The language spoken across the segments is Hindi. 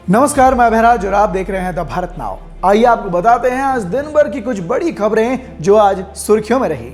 नमस्कार, मैं बहराज और आप देख रहे हैं द भारत नाउ। आइए आपको बताते हैं आज दिन भर की कुछ बड़ी खबरें जो आज सुर्खियों में रही।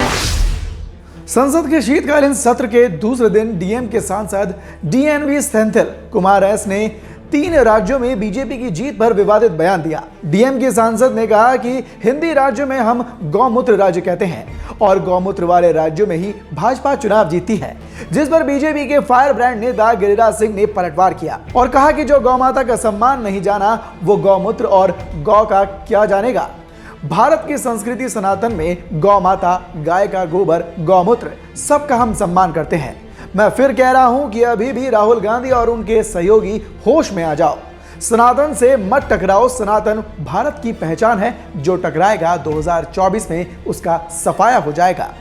संसद के शीतकालीन सत्र के दूसरे दिन डीएम के सांसद डीएनवी सेंथिल कुमार एस ने 3 राज्यों में बीजेपी की जीत पर विवादित बयान दिया। डीएम के सांसद ने कहा कि हिंदी राज्यों में हम गौमूत्र राज्य कहते हैं और गौमूत्र वाले राज्यों में ही भाजपा चुनाव जीतती है, जिस पर बीजेपी के फायर ब्रांड नेता गिरिराज सिंह ने पलटवार किया और कहा कि जो गौ माता का सम्मान नहीं जाना वो गौमूत्र और गौ का क्या जानेगा। भारत की संस्कृति सनातन में गौ माता, गाय का गोबर, गौमूत्र सबका हम सम्मान करते हैं। मैं फिर कह रहा हूं कि अभी भी राहुल गांधी और उनके सहयोगी होश में आ जाओ। सनातन से मत टकराओ। सनातन भारत की पहचान है, जो टकराएगा 2024 में उसका सफाया हो जाएगा।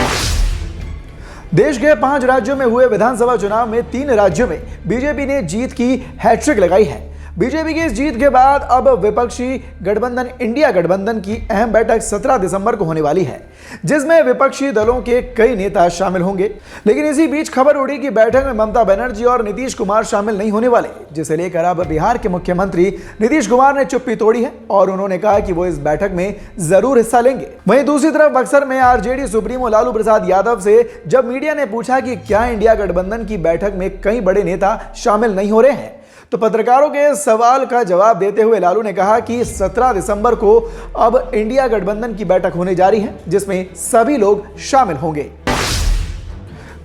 देश के 5 राज्यों में हुए विधानसभा चुनाव में 3 राज्यों में बीजेपी ने जीत की हैट्रिक लगाई है। बीजेपी की इस जीत के बाद अब विपक्षी गठबंधन इंडिया गठबंधन की अहम बैठक 17 दिसंबर को होने वाली है, जिसमें विपक्षी दलों के कई नेता शामिल होंगे। लेकिन इसी बीच खबर उड़ी कि बैठक में ममता बनर्जी और नीतीश कुमार शामिल नहीं होने वाले, जिसे लेकर अब बिहार के मुख्यमंत्री नीतीश कुमार ने चुप्पी तोड़ी है और उन्होंने कहा कि वो इस बैठक में जरूर हिस्सा लेंगे। वहीं दूसरी तरफ बक्सर में आरजेडी सुप्रीमो लालू प्रसाद यादव से जब मीडिया ने पूछा कि क्या इंडिया गठबंधन की बैठक में कई बड़े नेता शामिल नहीं हो रहे हैं, तो पत्रकारों के सवाल का जवाब देते हुए लालू ने कहा कि 17 दिसंबर को अब इंडिया गठबंधन की बैठक होने जा रही है, जिसमें सभी लोग शामिल होंगे।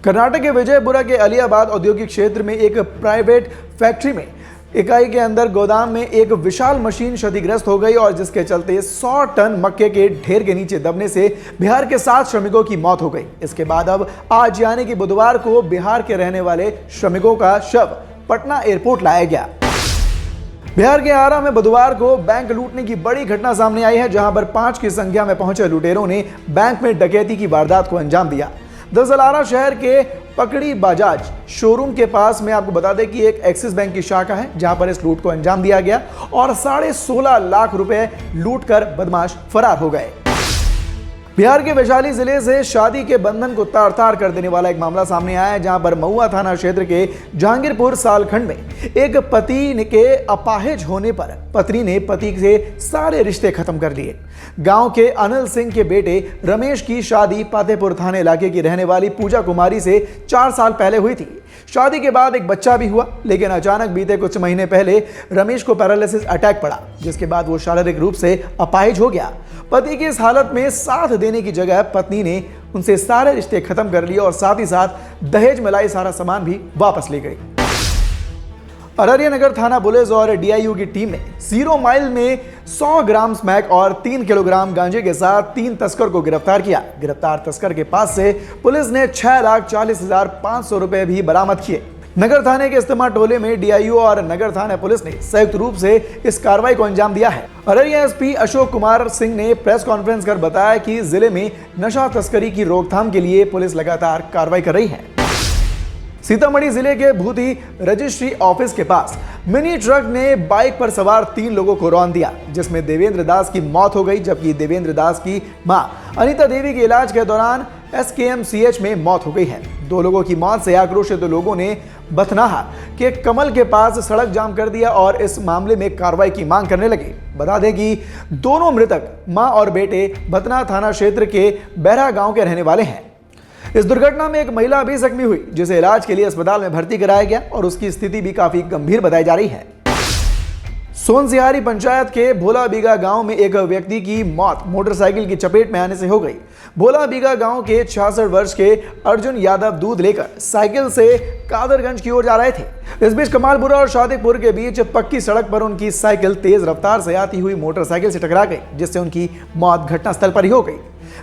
कर्नाटक के विजयपुरा के अलियाबाद औद्योगिक क्षेत्र में एक प्राइवेट फैक्ट्री में इकाई के अंदर गोदाम में एक विशाल मशीन क्षतिग्रस्त हो गई और जिसके चलते 100 टन मक्के के ढेर के नीचे दबने से बिहार के 7 श्रमिकों की मौत हो गई। इसके बाद अब आज यानी कि बुधवार को बिहार के रहने वाले श्रमिकों का शव पटना एयरपोर्ट लाया गया। बिहार के आरा में बुधवार को बैंक लूटने की बड़ी घटना सामने आई है, जहां पर 5 की संख्या में पहुंचे लुटेरों ने बैंक में डकैती की वारदात को अंजाम दिया। दरअसल आरा शहर के पकड़ी बजाज शोरूम के पास में आपको बता दें कि एक एक्सिस बैंक की शाखा है, जहां पर इस लूट को अंजाम दिया गया और 16.5 लाख रुपए लूट कर बदमाश फरार हो गए। बिहार के वैशाली जिले से शादी के बंधन को तार तार कर देने वाला एक मामला सामने आया है, जहां पर महुआ थाना क्षेत्र के जहांगीरपुर सालखंड में एक पति के अपाहिज होने पर पत्नी ने पति से सारे रिश्ते खत्म कर लिए। गांव के अनिल सिंह के बेटे रमेश की शादी फतेहपुर थाने इलाके की रहने वाली पूजा कुमारी से 4 साल पहले हुई थी। शादी के बाद एक बच्चा भी हुआ, लेकिन अचानक बीते कुछ महीने पहले रमेश को पैरालिसिस अटैक पड़ा, जिसके बाद वो शारीरिक रूप से अपाहिज हो गया। पति की इस हालत में साथ देने की जगह पत्नी ने उनसे सारे रिश्ते खत्म कर लिए और साथ ही साथ दहेज में लाई सारा सामान भी वापस ले गई। अररिया नगर थाना पुलिस और डीआईयू की टीम ने 0 माइल में 100 ग्राम स्मैक और 3 किलोग्राम गांजे के साथ 3 तस्कर को गिरफ्तार किया। गिरफ्तार तस्कर के पास से पुलिस ने 6,40,500 रुपए भी बरामद किए। नगर थाने के इस्तेमा टोले में डीआईयू और नगर थाना पुलिस ने संयुक्त रूप से इस कार्रवाई को अंजाम दिया है। अररिया एसपी अशोक कुमार सिंह ने प्रेस कॉन्फ्रेंस कर बताया कि जिले में नशा तस्करी की रोकथाम के लिए पुलिस लगातार कार्रवाई कर रही है। सीतामढ़ी जिले के भूति रजिस्ट्री ऑफिस के पास मिनी ट्रक ने बाइक पर सवार 3 लोगों को रौंद दिया, जिसमें देवेंद्र दास की मौत हो गई, जबकि देवेंद्र दास की मां अनीता देवी के इलाज के दौरान एसकेएमसीएच में मौत हो गई है। 2 लोगों की मौत से आक्रोशित लोगों ने बथनाहा के कमल के पास सड़क जाम कर दिया और इस मामले में कार्रवाई की मांग करने लगे। बता दें कि दोनों मृतक मां और बेटे बथनाहा थाना क्षेत्र के बहरा गांव के रहने वाले हैं। इस दुर्घटना में एक महिला भी जख्मी हुई, जिसे इलाज के लिए अस्पताल में भर्ती कराया गया और उसकी स्थिति भी काफी गंभीर बताई जा रही है। सोनसिहारी पंचायत के भोला बीघा गांव में एक व्यक्ति की मौत मोटरसाइकिल की चपेट में आने से हो गई। भोला बीघा गांव के 66 वर्ष के अर्जुन यादव दूध लेकर साइकिल से कादरगंज की ओर जा रहे थे। इस बीच कमालपुरा और शादिकपुर के बीच पक्की सड़क पर उनकी साइकिल तेज रफ्तार से आती हुई मोटरसाइकिल से टकरा गई, जिससे उनकी मौत घटनास्थल पर ही हो गई।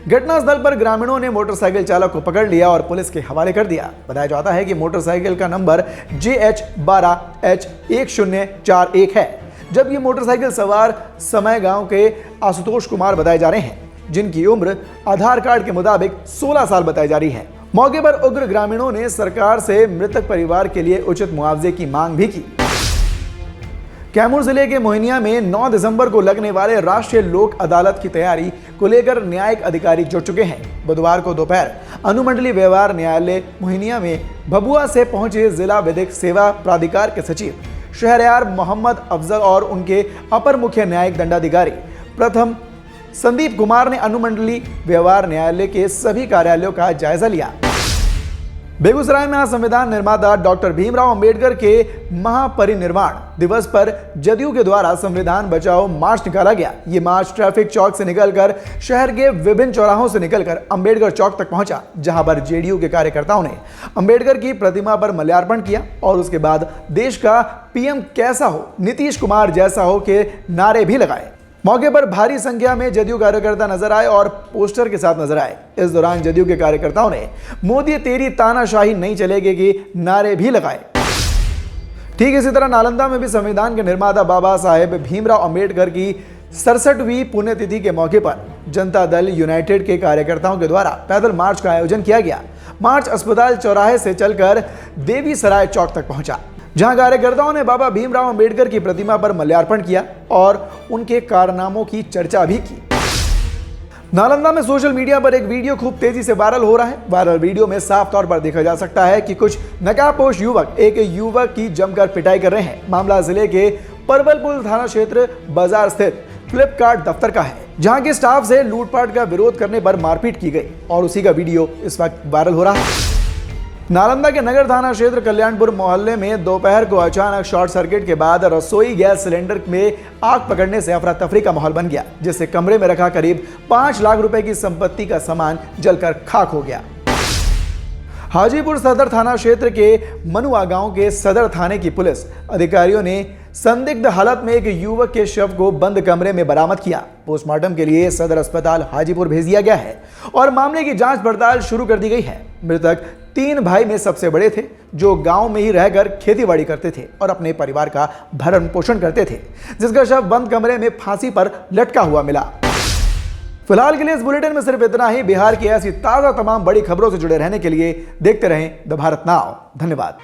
घटनास्थल पर ग्रामीणों ने मोटरसाइकिल चालक को पकड़ लिया और पुलिस के हवाले कर दिया। बताया जाता है कि मोटरसाइकिल का नंबर JH12H1041 है, जबकि मोटरसाइकिल सवार समय गांव के आशुतोष कुमार बताए जा रहे हैं, जिनकी उम्र आधार कार्ड के मुताबिक 16 साल बताई जा रही है। मौके पर उग्र ग्रामीणों ने सरकार से मृतक परिवार के लिए उचित मुआवजे की मांग भी की। कैमूर जिले के मोहनिया में 9 दिसंबर को लगने वाले राष्ट्रीय लोक अदालत की तैयारी को लेकर न्यायिक अधिकारी जुट चुके हैं। बुधवार को दोपहर अनुमंडलीय व्यवहार न्यायालय मोहनिया में भभुआ से पहुंचे जिला विधिक सेवा प्राधिकार के सचिव शहरयार मोहम्मद अफजल और उनके अपर मुख्य न्यायिक दंडाधिकारी प्रथम संदीप कुमार ने अनुमंडलीय व्यवहार न्यायालय के सभी कार्यालयों का जायजा लिया। बेगूसराय में आज संविधान निर्माता डॉक्टर भीमराव अंबेडकर के महापरिनिर्वाण दिवस पर जदयू के द्वारा संविधान बचाओ मार्च निकाला गया। ये मार्च ट्रैफिक चौक से निकलकर शहर के विभिन्न चौराहों से निकलकर अंबेडकर चौक तक पहुंचा, जहां पर जेडीयू के कार्यकर्ताओं ने अंबेडकर की प्रतिमा पर माल्यार्पण किया और उसके बाद देश का पीएम कैसा हो, नीतीश कुमार जैसा हो के नारे भी लगाए। मौके पर भारी संख्या में जदयू कार्यकर्ता नजर आए और पोस्टर के साथ नजर आए। इस दौरान जदयू के कार्यकर्ताओं ने मोदी तेरी तानाशाही नहीं चलेगी के नारे भी लगाए। ठीक इसी तरह नालंदा में भी संविधान के निर्माता बाबा साहेब भीमराव अंबेडकर की 67वीं पुण्यतिथि के मौके पर जनता दल यूनाइटेड के कार्यकर्ताओं के द्वारा पैदल मार्च का आयोजन किया गया। मार्च अस्पताल चौराहे से चलकर देवी सराय चौक तक पहुंचा, जहां कार्यकर्ताओं ने बाबा भीमराव अंबेडकर की प्रतिमा पर माल्यार्पण किया और उनके कारनामों की चर्चा भी की। नालंदा में सोशल मीडिया पर एक वीडियो खूब तेजी से वायरल हो रहा है। वायरल वीडियो में साफ तौर पर देखा जा सकता है कि कुछ नकाबपोश युवक एक युवक की जमकर पिटाई कर रहे हैं। मामला जिले के परवलपुर थाना क्षेत्र बाजार स्थित फ्लिपकार्ट दफ्तर का है, जहां के स्टाफ से लूटपाट का विरोध करने पर मारपीट की गई और उसी का वीडियो इस वक्त वायरल हो रहा है। नालंदा के नगर थाना क्षेत्र कल्याणपुर मोहल्ले में दोपहर को अचानक शॉर्ट सर्किट के बाद रसोई गैस सिलेंडर में आग पकड़ने से अफरा तफरी का माहौल बन गया, जिससे कमरे में रखा करीब 5 लाख रुपए की संपत्ति का सामान जलकर खाक हो गया। हाजीपुर सदर थाना क्षेत्र के मनुआ गांव के सदर थाने की पुलिस अधिकारियों ने संदिग्ध हालत में एक युवक के शव को बंद कमरे में बरामद किया। पोस्टमार्टम के लिए सदर अस्पताल हाजीपुर भेज दिया गया है और मामले की जांच पड़ताल शुरू कर दी गई है। मृतक 3 भाई में सबसे बड़े थे, जो गांव में ही रहकर खेतीबाड़ी करते थे और अपने परिवार का भरण पोषण करते थे, जिसका शव बंद कमरे में फांसी पर लटका हुआ मिला। फिलहाल के लिए इस बुलेटिन में सिर्फ इतना ही। बिहार की ऐसी ताजा तमाम बड़ी खबरों से जुड़े रहने के लिए देखते रहें द भारत नाउ। धन्यवाद।